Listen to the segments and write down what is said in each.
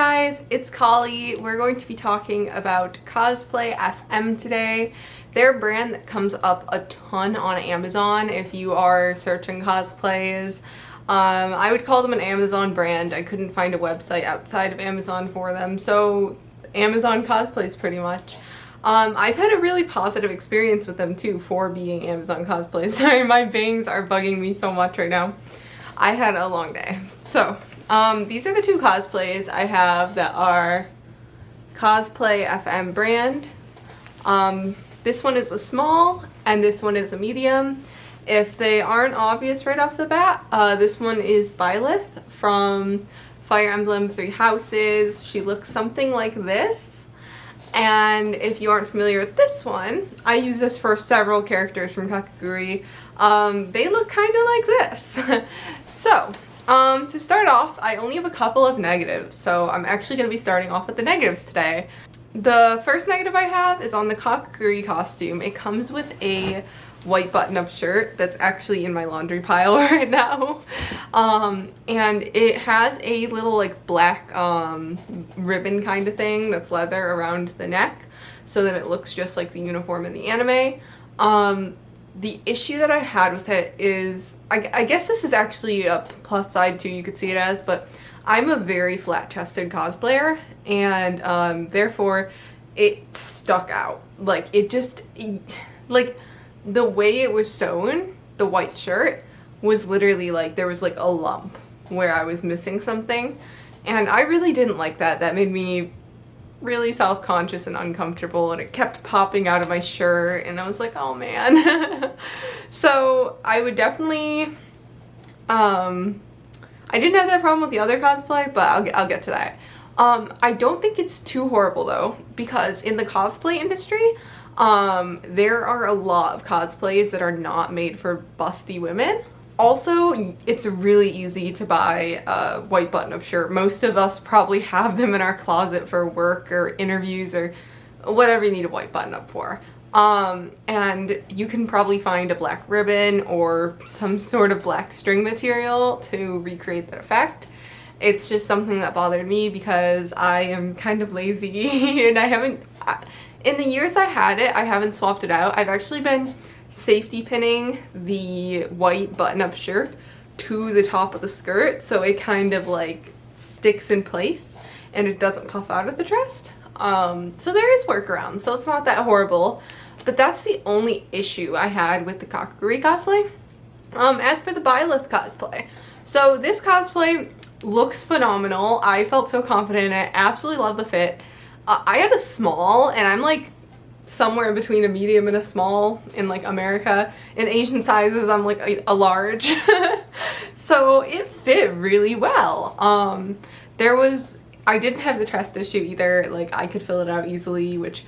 guys, it's Collie. We're going to be talking about Cosplay FM today. They're a brand that comes up a ton on Amazon if you are searching cosplays. I would call them an Amazon brand. I couldn't find a website outside of Amazon for them, so Amazon Cosplays pretty much. I've had a really positive experience with them too for being Amazon Cosplays. Sorry, my bangs are bugging me so much right now. I had a long day. So, these are the two cosplays I have that are Cosplay FM brand. This one is a small and this one is a medium. If they aren't obvious right off the bat, this one is Byleth from Fire Emblem Three Houses. She looks something like this. And if you aren't familiar with this one, I use this for several characters from Kakegurui. They look kind of like this. So, to start off, I only have a couple of negatives, so I'm actually going to be starting off with the negatives today. The first negative I have is on the Kakegurui costume. It comes with a white button-up shirt that's actually in my laundry pile right now. And it has a little like black ribbon kind of thing that's leather around the neck so that it looks just like the uniform in the anime. The issue that I had with it is, I guess this is actually a plus side too, you could see it as, but I'm a very flat-chested cosplayer, and therefore it stuck out. Like, it just, like, the way it was sewn, the white shirt, was literally like, there was like a lump where I was missing something, and I really didn't like that. That made me really self-conscious and uncomfortable, and it kept popping out of my shirt, and I was like, oh man. So I would definitely, I didn't have that problem with the other cosplay, but I'll get to that. I don't think it's too horrible though, because in the cosplay industry, there are a lot of cosplays that are not made for busty women. Also, it's really easy to buy a white button-up shirt. Most of us probably have them in our closet for work or interviews or whatever you need a white button-up for. And you can probably find a black ribbon or some sort of black string material to recreate that effect. It's just something that bothered me because I am kind of lazy and I haven't, in the years I had it, I haven't swapped it out. I've actually been safety pinning the white button-up shirt to the top of the skirt so it kind of like sticks in place and it doesn't puff out at the chest. So there is workarounds, so it's not that horrible, but that's the only issue I had with the Kakegurui cosplay. As for the Byleth cosplay, so this cosplay looks phenomenal. I felt so confident in it. Absolutely love the fit. I had a small, and I'm like somewhere in between a medium and a small in like America. In Asian sizes, I'm like a large. So it fit really well. I didn't have the chest issue either. Like, I could fill it out easily, which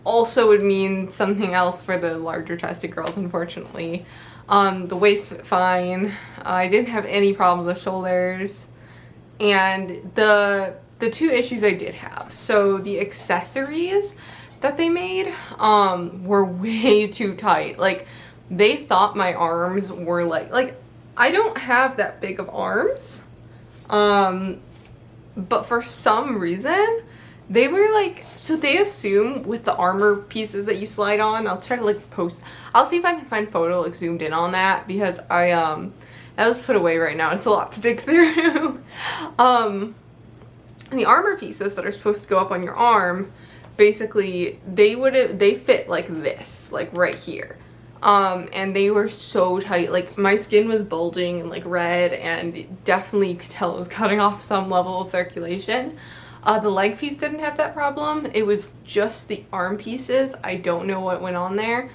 also would mean something else for the larger chested girls, unfortunately. The waist fit fine. I didn't have any problems with shoulders. And the two issues I did have, so the accessories that they made were way too tight. Like, they thought my arms were like I don't have that big of arms, but for some reason they were like, so they assume with the armor pieces that you slide on, I'll try to like post, I'll see if I can find photo like zoomed in on that, because I was put away right now, it's a lot to dig through. The armor pieces that are supposed to go up on your arm, basically they fit like this, like right here. And they were so tight, like my skin was bulging and like red, and definitely you could tell it was cutting off some level of circulation. The leg piece didn't have that problem. It was just the arm pieces. I don't know what went on there.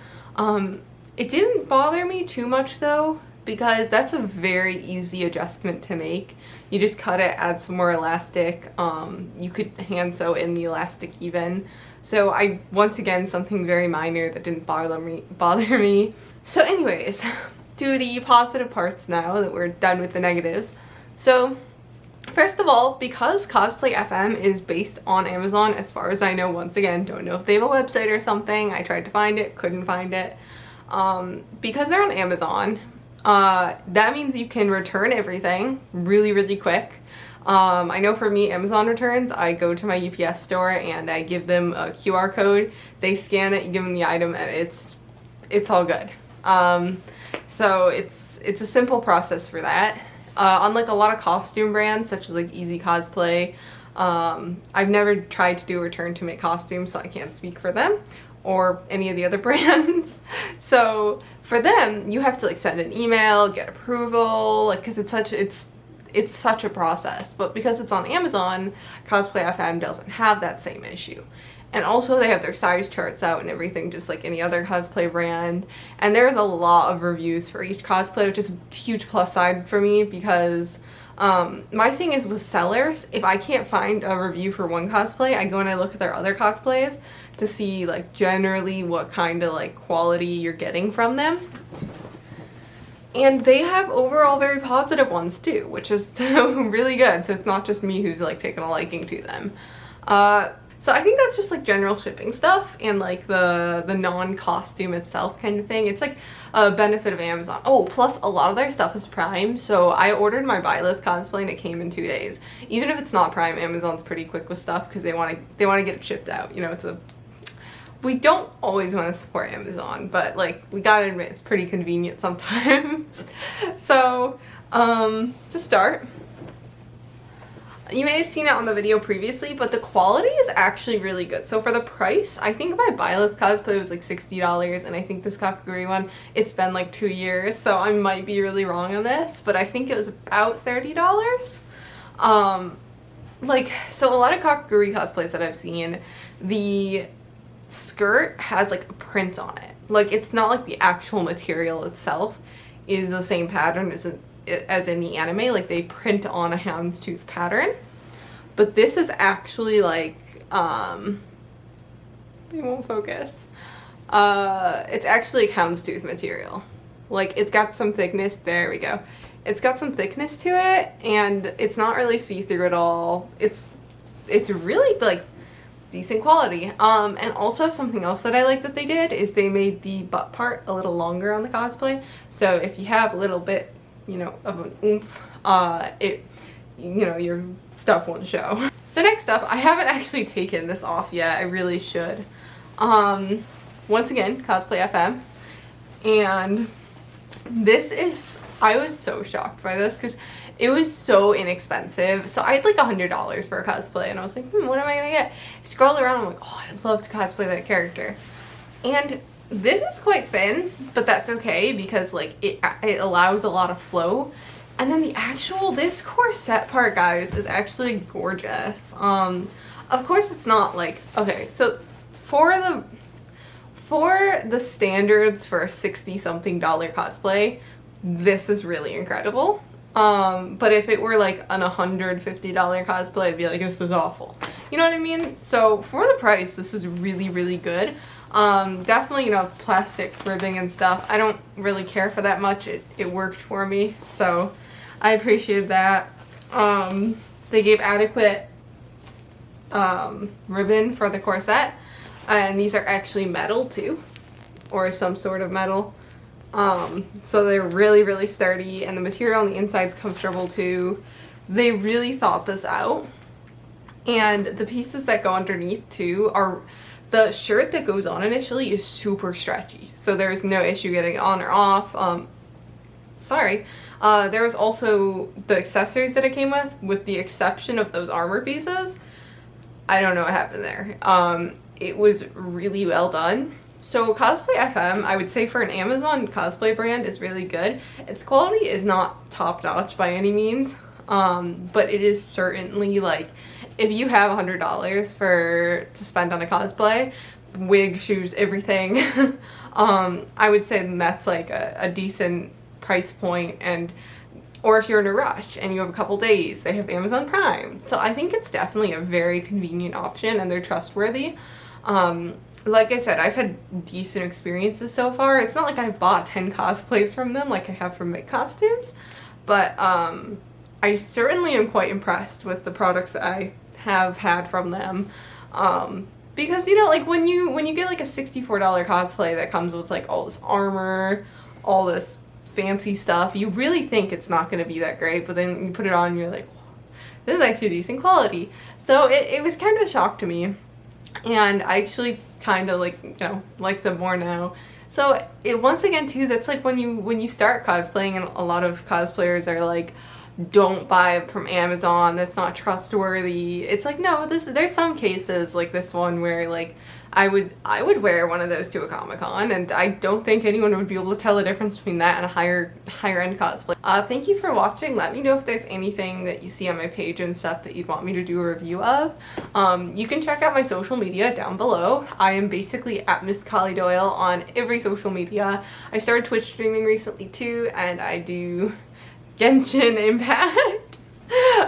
It didn't bother me too much though, because that's a very easy adjustment to make. You just cut it, add some more elastic. You could hand sew in the elastic even. So once again, something very minor that didn't bother me. So anyways, to the positive parts now that we're done with the negatives. So first of all, because Cosplay FM is based on Amazon, as far as I know, once again, don't know if they have a website or something. I tried to find it, couldn't find it. Because they're on Amazon, that means you can return everything really, really quick. I know for me, Amazon returns, I go to my UPS store and I give them a QR code. They scan it, you give them the item, and it's all good. So it's a simple process for that. Unlike a lot of costume brands, such as like Easy Cosplay, I've never tried to do a return to make costumes, so I can't speak for them or any of the other brands. So for them, you have to like send an email, get approval, like, because it's such a process. But because it's on Amazon, Cosplay FM doesn't have that same issue. And also they have their size charts out and everything, just like any other cosplay brand. And there's a lot of reviews for each cosplay, which is a huge plus side for me, because my thing is with sellers, if I can't find a review for one cosplay, I go and I look at their other cosplays to see like generally what kind of like quality you're getting from them. And they have overall very positive ones too, which is really good. So it's not just me who's like taking a liking to them. So I think that's just like general shipping stuff and like the non-costume itself kind of thing. It's like a benefit of Amazon. Oh, plus a lot of their stuff is Prime. So I ordered my Violet cosplay and it came in 2 days. Even if it's not Prime, Amazon's pretty quick with stuff because they want to get it shipped out. You know, we don't always want to support Amazon, but like we gotta admit it's pretty convenient sometimes. So to start, you may have seen it on the video previously, but the quality is actually really good. So for the price, I think my Violet cosplay was like $60, and I think this Kakaguri one, it's been like 2 years, so I might be really wrong on this, but I think it was about $30. So a lot of Kakaguri cosplays that I've seen, the skirt has like a print on it. Like, it's not like the actual material itself is the same pattern as in the anime. Like, they print on a houndstooth pattern, but this is actually like it won't focus. It's actually like houndstooth material. Like, it's got some thickness. There we go. It's got some thickness to it, and it's not really see-through at all. It's really like decent quality. And also something else that I like that they did is they made the butt part a little longer on the cosplay. So if you have a little bit, you know, of an oomph, your stuff won't show. So next up, I haven't actually taken this off yet. I really should. Once again, Cosplay FM. And I was so shocked by this because it was so inexpensive. So I had like $100 for a cosplay, and I was like, what am I gonna get? I scrolled around, I'm like, oh, I'd love to cosplay that character. And this is quite thin, but that's okay because like it allows a lot of flow. And then this corset part, guys, is actually gorgeous. Of course it's not like, okay, so for the standards for a $60-something cosplay, this is really incredible. But if it were like an $150 cosplay, I'd be like, this is awful. You know what I mean? So for the price, this is really, really good. Definitely, you know, plastic ribbing and stuff. I don't really care for that much. It worked for me, so I appreciated that. They gave adequate ribbon for the corset, and these are actually metal too, or some sort of metal. So they're really, really sturdy, and the material on the inside is comfortable too. They really thought this out. And the pieces that go underneath too are, the shirt that goes on initially is super stretchy, so there's no issue getting it on or off. There was also the accessories that it came with the exception of those armor pieces. I don't know what happened there. It was really well done. So Cosplay FM, I would say for an Amazon cosplay brand, is really good. Its quality is not top-notch by any means, but it is certainly like, if you have $100 to spend on a cosplay, wig, shoes, everything, I would say that's like a decent price point. Or if you're in a rush and you have a couple days, they have Amazon Prime. So I think it's definitely a very convenient option, and they're trustworthy. Like I said, I've had decent experiences so far. It's not like I've bought 10 cosplays from them like I have from Make Costumes, but I certainly am quite impressed with the products that I have had from them. Because, you know, like when you get like a $64 cosplay that comes with like all this armor, all this fancy stuff, you really think it's not going to be that great, but then you put it on and you're like, this is actually decent quality. So it was kind of a shock to me, and I actually kind of like them more now. So once again too, that's like when you start cosplaying, and a lot of cosplayers are like, don't buy it from Amazon, that's not trustworthy. It's like, no, there's some cases like this one where like I would wear one of those to a Comic-Con, and I don't think anyone would be able to tell the difference between that and a higher end cosplay. Thank you for watching. Let me know if there's anything that you see on my page and stuff that you'd want me to do a review of. You can check out my social media down below. I am basically at Miss Collie Doyle on every social media. I started Twitch streaming recently too, and I do Genshin Impact,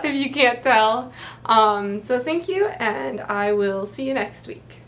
if you can't tell. So thank you, and I will see you next week.